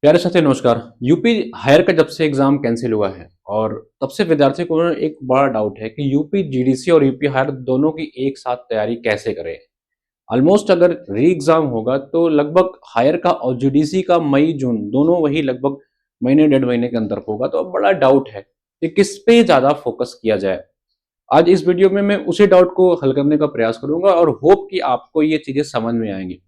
प्यारे साथी नमस्कार। यूपी हायर का जब से एग्जाम कैंसिल हुआ है और तब से विद्यार्थी को एक बड़ा डाउट है कि यूपी जीडीसी और यूपी हायर दोनों की एक साथ तैयारी कैसे करें। ऑलमोस्ट अगर री एग्जाम होगा तो लगभग हायर का और जीडीसी का मई जून दोनों वही लगभग महीने डेढ़ महीने के अंदर होगा। तो अब बड़ा डाउट है कि किस पे ज्यादा फोकस किया जाए। आज इस वीडियो में मैं उसी डाउट को हल करने का प्रयास करूंगा और होप कि आपको ये चीजें समझ में आएंगी।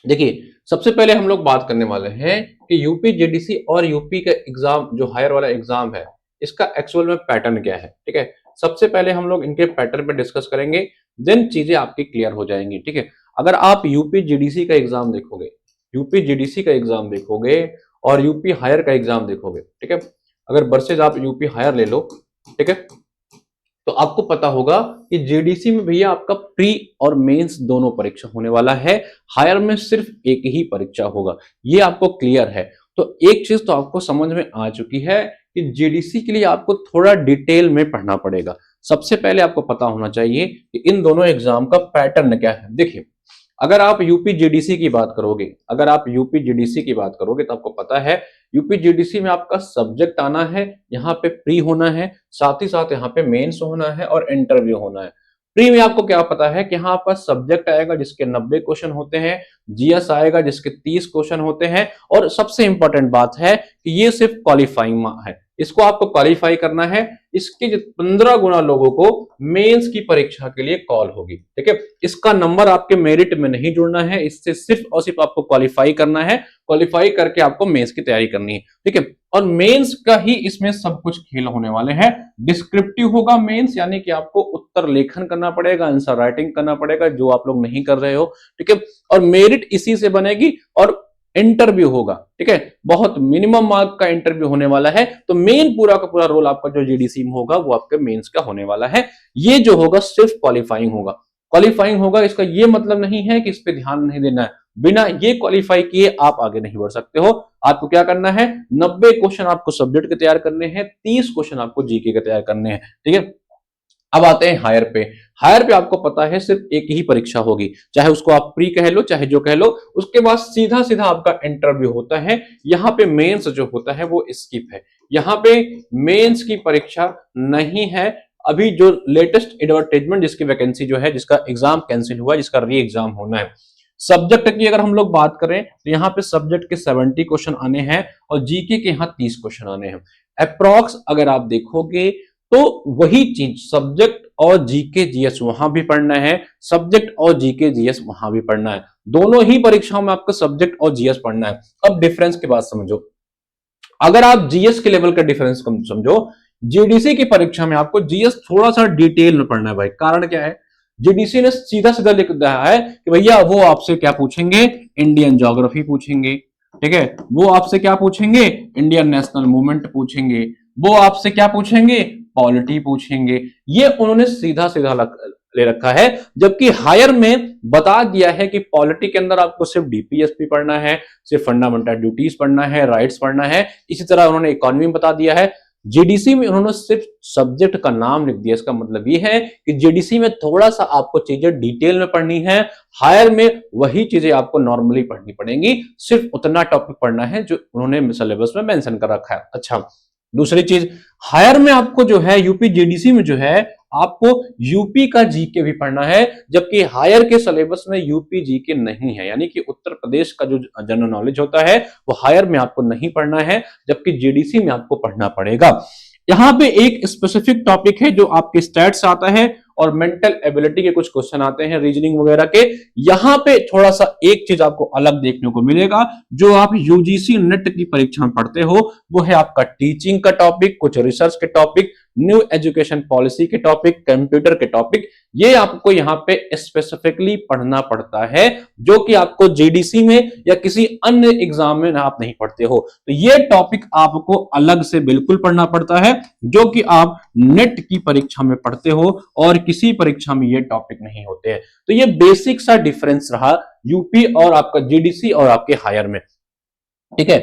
देखिए, सबसे पहले हम लोग बात करने वाले हैं कि यूपी जेडीसी और यूपी का एग्जाम जो हायर वाला एग्जाम है, इसका एक्चुअल में पैटर्न क्या है। ठीक है, सबसे पहले हम लोग इनके पैटर्न पे डिस्कस करेंगे, देन चीजें आपकी क्लियर हो जाएंगी। ठीक है, अगर आप यूपी जेडीसी का एग्जाम देखोगे, यूपी जेडीसी का एग्जाम देखोगे और यूपी हायर का एग्जाम देखोगे, ठीक है, अगर वर्सेज आप यूपी हायर ले लो, ठीक है, तो आपको पता होगा कि जेडीसी में भैया आपका प्री और मेंस दोनों परीक्षा होने वाला है। हायर में सिर्फ एक ही परीक्षा होगा, ये आपको क्लियर है। तो एक चीज तो आपको समझ में आ चुकी है कि जेडीसी के लिए आपको थोड़ा डिटेल में पढ़ना पड़ेगा। सबसे पहले आपको पता होना चाहिए कि इन दोनों एग्जाम का पैटर्न क्या है। देखिए, अगर आप यूपी जीडीसी की बात करोगे, अगर आप यूपी जीडीसी की बात करोगे तो आपको पता है यूपी जीडीसी में आपका सब्जेक्ट आना है, यहाँ पे प्री होना है, साथ ही साथ यहाँ पे मेंस होना है और इंटरव्यू होना है। प्री में आपको क्या पता है कि यहाँ आपका सब्जेक्ट आएगा जिसके 90 क्वेश्चन होते हैं, जीएस आएगा जिसके 30 क्वेश्चन होते हैं, और सबसे इंपॉर्टेंट बात है कि ये सिर्फ क्वालिफाइंग है, इसको आपको क्वालिफाई करना है। इसके 15 गुना लोगों को मेंस की परीक्षा के लिए कॉल होगी। ठीक है, इसका नंबर आपके मेरिट में नहीं जुड़ना है, इससे सिर्फ और सिर्फ आपको क्वालिफाई करना है। क्वालिफाई करके आपको मेंस की तैयारी करनी है। ठीक है, और मेंस का ही इसमें सब कुछ खेल होने वाले हैं। डिस्क्रिप्टिव होगा मेंस, यानी कि आपको उत्तर लेखन करना पड़ेगा, आंसर राइटिंग करना पड़ेगा, जो आप लोग नहीं कर रहे हो। ठीक है, और मेरिट इसी से बनेगी। और इंटरव्यू होगा, ठीक है, बहुत मिनिमम मार्क का इंटरव्यू होने वाला है। तो मेन पूरा का पूरा रोल आपका जो जीडीसी में होगा वो आपके मेंस का होने वाला है। ये जो होगा सिर्फ क्वालिफाइंग होगा। क्वालिफाइंग होगा, इसका ये मतलब नहीं है कि इस पे ध्यान नहीं देना है। बिना ये क्वालिफाई किए आप आगे नहीं बढ़ सकते हो। आपको क्या करना है, 90 क्वेश्चन आपको सब्जेक्ट के तैयार करने हैं, 30 क्वेश्चन आपको जीके के तैयार करने हैं। ठीक है, अब आते हैं हायर पे। हायर पे आपको पता है सिर्फ एक ही परीक्षा होगी, चाहे उसको आप प्री कह लो चाहे जो कह लो। उसके बाद सीधा सीधा आपका इंटरव्यू होता है। यहाँ पे मेंस जो होता है वो स्किप है, यहाँ पे मेंस की परीक्षा नहीं है। अभी जो लेटेस्ट एडवर्टाइजमेंट जिसकी वैकेंसी जो है, जिसका एग्जाम कैंसिल हुआ, जिसका री एग्जाम होना है। सब्जेक्ट की अगर हम लोग बात करें तो यहाँ पे सब्जेक्ट के 70 क्वेश्चन आने हैं और जीके के यहाँ 30 क्वेश्चन आने हैं। अप्रॉक्स अगर आप देखोगे तो वही चीज सब्जेक्ट और जीके जीएस वहां भी पढ़ना है, सब्जेक्ट और जीके जीएस वहां भी पढ़ना है। दोनों ही परीक्षाओं में आपको सब्जेक्ट और जीएस पढ़ना है। अब डिफरेंस की बात समझो, अगर आप जीएस के लेवल का डिफरेंस कम समझो, जीडीसी की परीक्षा में आपको जीएस थोड़ा सा डिटेल में पढ़ना है भाई। कारण क्या है, जीडीसी ने सीधा सीधा लिख दिया है कि भैया वो आपसे क्या पूछेंगे, इंडियन ज्योग्राफी पूछेंगे। ठीक है, वो आपसे क्या पूछेंगे, इंडियन नेशनल मूवमेंट पूछेंगे, वो आपसे क्या पूछेंगे, पॉलिटी पूछेंगे। ये उन्होंने सीधा सीधा ले रखा है। जबकि हायर में बता दिया है कि पॉलिटी के अंदर आपको सिर्फ डीपीएसपी पढ़ना है, सिर्फ फंडामेंटल ड्यूटीज पढ़ना है, राइट्स पढ़ना है। इसी तरह उन्होंने इकोनॉमी बता दिया है। जीडीसी में उन्होंने सिर्फ सब्जेक्ट का नाम लिख दिया। इसका मतलब ये है कि जीडीसी में थोड़ा सा आपको चीजें डिटेल में पढ़नी है, हायर में वही चीजें आपको नॉर्मली पढ़नी पड़ेंगी। सिर्फ उतना टॉपिक पढ़ना है जो उन्होंने सिलेबस में मेंशन कर रखा है। अच्छा, दूसरी चीज, हायर में आपको जो है यूपी जीडीसी में जो है आपको यूपी का जीके भी पढ़ना है। जबकि हायर के सिलेबस में यूपी जीके नहीं है, यानी कि उत्तर प्रदेश का जो जनरल नॉलेज होता है वो हायर में आपको नहीं पढ़ना है, जबकि जीडीसी में आपको पढ़ना पड़ेगा। यहाँ पे एक स्पेसिफिक टॉपिक है जो आपके स्टैट्स आता है और मेंटल एबिलिटी के कुछ क्वेश्चन आते हैं, रीजनिंग वगैरह के। यहाँ पे थोड़ा सा एक चीज आपको अलग देखने को मिलेगा जो आप यूजीसी नेट की परीक्षा में पढ़ते हो, वो है आपका टीचिंग का टॉपिक, कुछ रिसर्च के टॉपिक, न्यू एजुकेशन पॉलिसी के टॉपिक, कंप्यूटर के टॉपिक। ये आपको यहाँ पे स्पेसिफिकली पढ़ना पड़ता है, जो कि आपको जीडीसी में या किसी अन्य एग्जाम में आप नहीं पढ़ते हो। तो ये टॉपिक आपको अलग से बिल्कुल पढ़ना पड़ता है, जो कि आप नेट की परीक्षा में पढ़ते हो और किसी परीक्षा में ये टॉपिक नहीं होते हैं। तो ये बेसिक सा डिफरेंस रहा यूपी और आपका जीडीसी और आपके हायर में। ठीक है,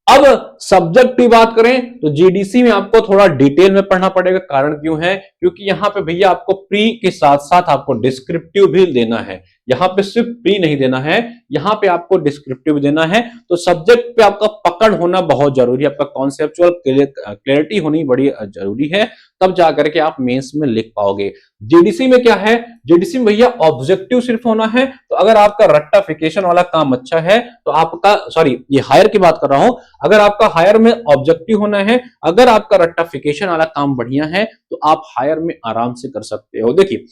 अब सब्जेक्ट की बात करें तो जीडीसी में आपको थोड़ा डिटेल में पढ़ना पड़ेगा। कारण क्यों है, क्योंकि यहां पे भैया आपको प्री के साथ साथ आपको डिस्क्रिप्टिव भी देना है। यहाँ पे सिर्फ प्री नहीं देना है, यहाँ पे आपको डिस्क्रिप्टिव देना है। तो सब्जेक्ट पे आपका पकड़ होना बहुत जरूरी है, आपका कॉन्सेप्चुअल क्लैरिटी होनी बड़ी जरूरी है, तब जाकर के आप मेंस में लिख पाओगे। जीडीसी में क्या है, जीडीसी में भैया ऑब्जेक्टिव सिर्फ होना है। तो अगर आपका रट्टाफिकेशन वाला काम अच्छा है तो आपका, सॉरी ये हायर की बात कर रहा हूं, अगर आपका हायर में ऑब्जेक्टिव होना है, अगर आपका रट्टाफिकेशन वाला काम बढ़िया है तो आप हायर में आराम से कर सकते हो। देखिए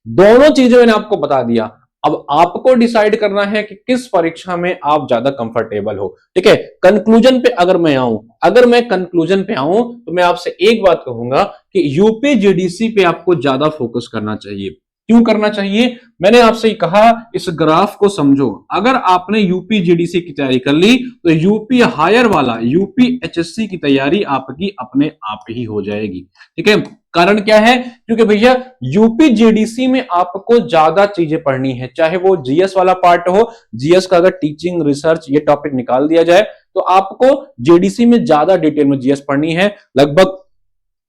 दोनों चीजें मैंने आपको बता दिया, अब आपको डिसाइड करना है कि किस परीक्षा में आप ज्यादा कंफर्टेबल हो। ठीक है, कंक्लूजन पे अगर मैं आऊं, अगर मैं कंक्लूजन पे आऊं तो मैं आपसे एक बात कहूंगा कि यूपी जीडीसी पे आपको ज्यादा फोकस करना चाहिए। क्यों करना चाहिए, मैंने आपसे कहा इस ग्राफ को समझो। अगर आपने यूपी जीडीसी की तैयारी कर ली तो यूपी हायर वाला यूपी एचएससी की तैयारी आपकी अपने आप ही हो जाएगी। ठीक है, कारण क्या है, क्योंकि भैया यूपी जीडीसी में आपको ज्यादा चीजें पढ़नी है, चाहे वो जीएस वाला पार्ट हो, जीएस का अगर टीचिंग रिसर्च ये टॉपिक निकाल दिया जाए तो आपको जीडीसी में ज्यादा डिटेल में जीएस पढ़नी है। लगभग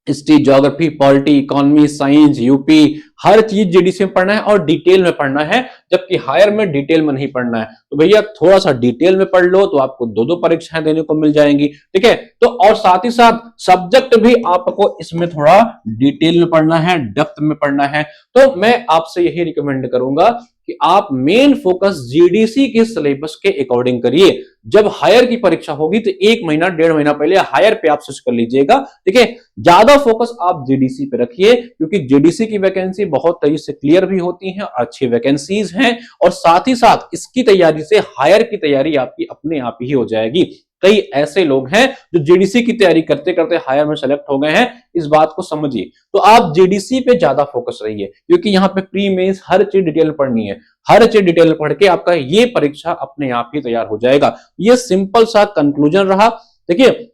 history, geography, polity, economy, science, UP, हर चीज जीडीसी में पढ़ना है और डिटेल में पढ़ना है, जबकि हायर में डिटेल में नहीं पढ़ना है। तो भैया थोड़ा सा डिटेल में पढ़ लो तो आपको दो दो परीक्षाएं देने को मिल जाएंगी। ठीक है, तो और साथ ही साथ सब्जेक्ट भी आपको इसमें थोड़ा डिटेल में पढ़ना है, डेप्थ में पढ़ना है। तो मैं आपसे यही रिकमेंड करूंगा कि आप मेन फोकस जीडीसी के सिलेबस के अकॉर्डिंग करिए। जब हायर की परीक्षा होगी तो 1 महीना 1.5 महीना पहले हायर पे आप सर्च कर लीजिएगा। ठीक है, ज्यादा फोकस आप जीडीसी पे रखिए, क्योंकि जीडीसी की वैकेंसी बहुत तेजी से क्लियर भी होती है, अच्छी वैकेंसीज हैं, और साथ ही साथ इसकी तैयारी से हायर की तैयारी आपकी अपने आप ही हो जाएगी। कई ऐसे लोग हैं जो जीडीसी की तैयारी करते करते हायर में सेलेक्ट हो गए हैं, इस बात को समझिए। तो आप जीडीसी पे ज्यादा फोकस रहिए, क्योंकि यहाँ पे प्री मेंस हर चीज डिटेल में पढ़नी है, हर चीज डिटेल में पढ़ के आपका ये परीक्षा अपने आप ही तैयार हो जाएगा। ये सिंपल सा कंक्लूजन रहा। देखिए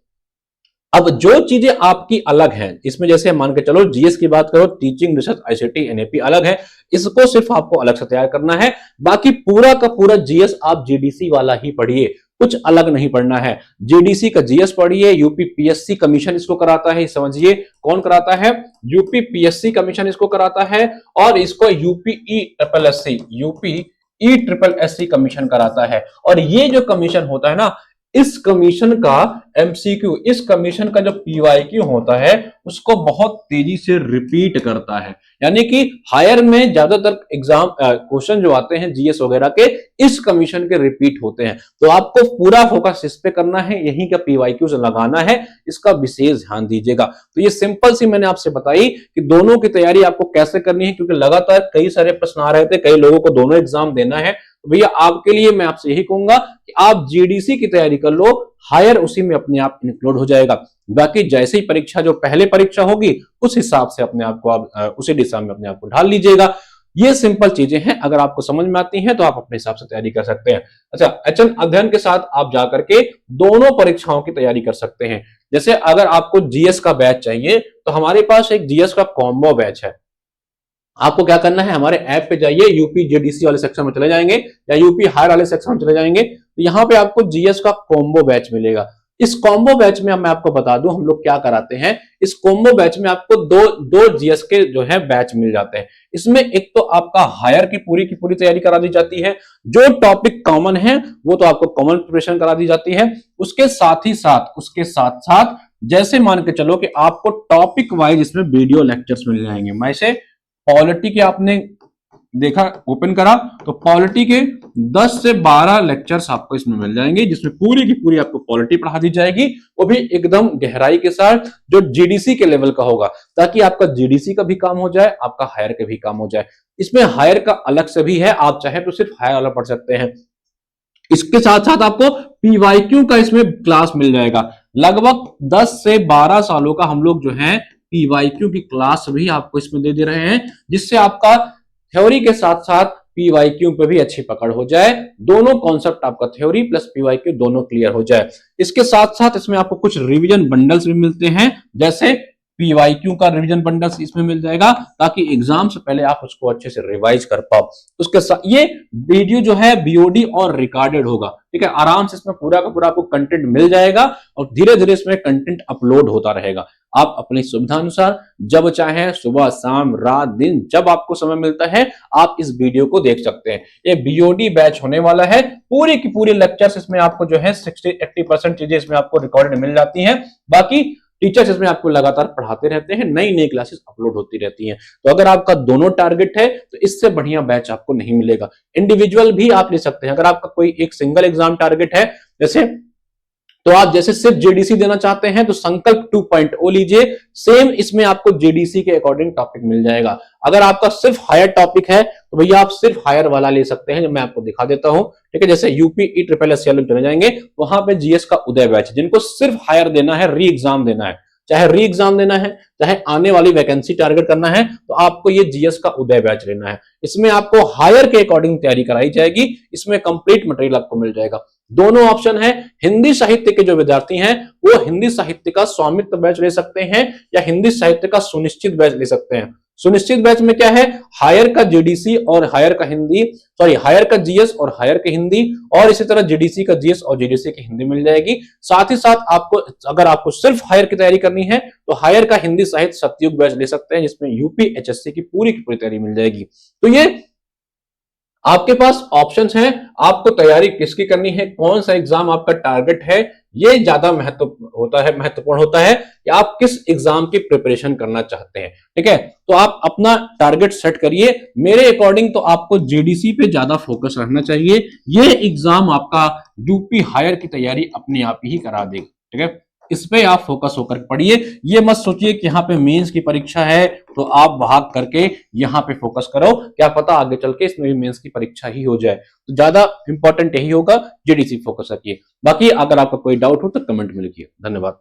अब जो चीजें आपकी अलग हैं, इसमें जैसे मान के चलो जीएस की बात करो, टीचिंग रिसर्च आईसीटी एनएपी अलग है, इसको सिर्फ आपको अलग से तैयार करना है। बाकी पूरा का पूरा जीएस आप जीडीसी वाला ही पढ़िए, कुछ अलग नहीं पढ़ना है। जीडीसी का जीएस पढ़िए, यूपी पीएससी कमीशन इसको कराता है, समझिए कौन कराता है, यूपी पीएससी कमीशन इसको कराता है, और इसको UP E triple SC commission कराता है। और ये जो कमीशन होता है ना, इस कमीशन का एमसीक्यू, इस कमीशन का जो पीवाईक्यू होता है उसको बहुत तेजी से रिपीट करता है। यानी कि हायर में ज्यादातर एग्जाम क्वेश्चन जो आते हैं जीएस वगैरह के, इस कमीशन के रिपीट होते हैं। तो आपको पूरा फोकस इस पे करना है, यही का पीवाईक्यू लगाना है, इसका विशेष ध्यान दीजिएगा। तो ये सिंपल सी मैंने आपसे बताई कि दोनों की तैयारी आपको कैसे करनी है, क्योंकि लगातार कई सारे प्रश्न आ रहे थे, कई लोगों को दोनों एग्जाम देना है। तो भैया आपके लिए मैं आपसे यही कहूंगा कि आप जीडीसी की तैयारी कर लो, हायर उसी में अपने आप इंक्लूड हो जाएगा। बाकी जैसे ही परीक्षा जो पहले परीक्षा होगी उस हिसाब से अपने आप को आप उसी दिशा में अपने आप को ढाल लीजिएगा। ये सिंपल चीजें हैं, अगर आपको समझ में आती हैं तो आप अपने हिसाब से तैयारी कर सकते हैं। अच्छा, एचएन अध्ययन के साथ आप जाकर के दोनों परीक्षाओं की तैयारी कर सकते हैं। जैसे अगर आपको जीएस का बैच चाहिए तो हमारे पास एक जीएस का कॉम्बो बैच है। आपको क्या करना है, हमारे ऐप पे जाइए, यूपी जेडीसी वाले सेक्शन में चले जाएंगे या यूपी हायर वाले सेक्शन में चले जाएंगे, तो यहाँ पे आपको जीएस का कॉम्बो बैच मिलेगा। इस कॉम्बो बैच में मैं आपको बता दूं हम लोग क्या कराते हैं। इस कॉम्बो बैच में आपको दो जीएस के जो है बैच मिल जाते हैं। इसमें एक तो आपका हायर की पूरी तैयारी करा दी जाती है, जो टॉपिक कॉमन है वो तो आपको कॉमन प्रिपरेशन करा दी जाती है। उसके साथ साथ जैसे मान के चलो कि आपको टॉपिक वाइज इसमें वीडियो लेक्चर्स मिल जाएंगे। मैं इसे पॉलिटी के आपने देखा ओपन करा तो पॉलिटी के 10 से 12 लेक्चर्स आपको इसमें मिल जाएंगे, जिसमें पूरी की पूरी आपको पॉलिटी पढ़ा दी जाएगी, वो भी एकदम गहराई के साथ जो जीडीसी के लेवल का होगा, ताकि आपका जीडीसी का भी काम हो जाए, आपका हायर का भी काम हो जाए। इसमें हायर का अलग से भी है, आप चाहे तो सिर्फ हायर वाला पढ़ सकते हैं। इसके साथ साथ आपको पीवाईक्यू का इसमें क्लास मिल जाएगा। लगभग 10 से 12 सालों का हम लोग जो है पीवाईक्यू की क्लास भी आपको इसमें दे रहे हैं, जिससे आपका थ्योरी के साथ साथ पीवाईक्यू पे भी अच्छी पकड़ हो जाए, दोनों कॉन्सेप्ट आपका थ्योरी प्लस पीवाईक्यू दोनों क्लियर हो जाए। इसके साथ साथ इसमें आपको कुछ रिवीजन बंडल्स भी मिलते हैं, जैसे पीवाईक्यू का रिवीजन बंडल्स इसमें मिल जाएगा, ताकि एग्जाम से पहले आप उसको अच्छे से रिवाइज कर पाओ। उसके साथ ये वीडियो जो है बीओडी और रिकॉर्डेड होगा, ठीक है, आराम से इसमें पूरा का पूरा आपको कंटेंट मिल जाएगा और धीरे धीरे इसमें कंटेंट अपलोड होता रहेगा। आप अपनी सुविधा अनुसार जब चाहे सुबह शाम रात दिन जब आपको समय मिलता है आप इस वीडियो को देख सकते हैं। ये बीओडी बैच होने वाला है, पूरी की पूरी लेक्चर्स इसमें आपको जो है 60-80% चीजें इसमें आपको रिकॉर्डेड मिल जाती हैं। बाकी टीचर्स इसमें आपको लगातार पढ़ाते रहते हैं, नई नई क्लासेस अपलोड होती रहती हैं। तो अगर आपका दोनों टारगेट है तो इससे बढ़िया बैच आपको नहीं मिलेगा। इंडिविजुअल भी आप ले सकते हैं। अगर आपका कोई एक सिंगल एग्जाम टारगेट है, जैसे तो आप जैसे सिर्फ जेडीसी देना चाहते हैं तो संकल्प 2.0 लीजिए, सेम इसमें आपको जेडीसी के अकॉर्डिंग टॉपिक मिल जाएगा। अगर आपका सिर्फ हायर टॉपिक है तो भैया आप सिर्फ हायर वाला ले सकते हैं, जो मैं आपको दिखा देता हूं। ठीक है, जैसे यूपी ESSER चले जाएंगे, वहां पे जीएस का उदय बैच, जिनको सिर्फ हायर देना है, री एग्जाम देना है, चाहे री एग्जाम देना है चाहे आने वाली वैकेंसी टारगेट करना है, तो आपको ये जीएस का उदय बैच लेना है। इसमें आपको हायर के अकॉर्डिंग तैयारी कराई जाएगी, इसमें कंप्लीट मटेरियल आपको मिल जाएगा। दोनों ऑप्शन है। हिंदी साहित्य के जो विद्यार्थी हैं वो हिंदी साहित्य का स्वामित्व बैच ले सकते हैं या हिंदी साहित्य का सुनिश्चित बैच ले सकते हैं। सुनिश्चित बैच में क्या है, हायर का जीडीसी और हायर का हिंदी, सॉरी हायर का जीएस और हायर की हिंदी, और इसी तरह जीडीसी का जीएस और जीडीसी की हिंदी मिल जाएगी। साथ ही साथ आपको अगर आपको सिर्फ हायर की तैयारी करनी है तो हायर का हिंदी साहित्य सतयुग बैच ले सकते हैं, जिसमें यूपी एचएससी की पूरी तैयारी मिल जाएगी। तो ये आपके पास ऑप्शंस हैं, आपको तैयारी किसकी करनी है, कौन सा एग्जाम आपका टारगेट है, ये ज्यादा महत्वपूर्ण होता है कि आप किस एग्जाम की प्रिपरेशन करना चाहते हैं। ठीक है, तो आप अपना टारगेट सेट करिए। मेरे अकॉर्डिंग तो आपको जीडीसी पे ज्यादा फोकस रखना चाहिए। ये एग्जाम आपका यूपी हायर की तैयारी अपने आप ही करा देगा। ठीक है, इस पे आप फोकस होकर पढ़िए। ये मत सोचिए कि यहाँ पे मेंस की परीक्षा है तो आप भाग करके यहाँ पे फोकस करो, क्या पता आगे चल के इसमें भी मेंस की परीक्षा ही हो जाए। तो ज्यादा इंपॉर्टेंट यही होगा, जेडीसी फोकस रखिए। बाकी अगर आपका कोई डाउट हो तो कमेंट में लिखिए। धन्यवाद।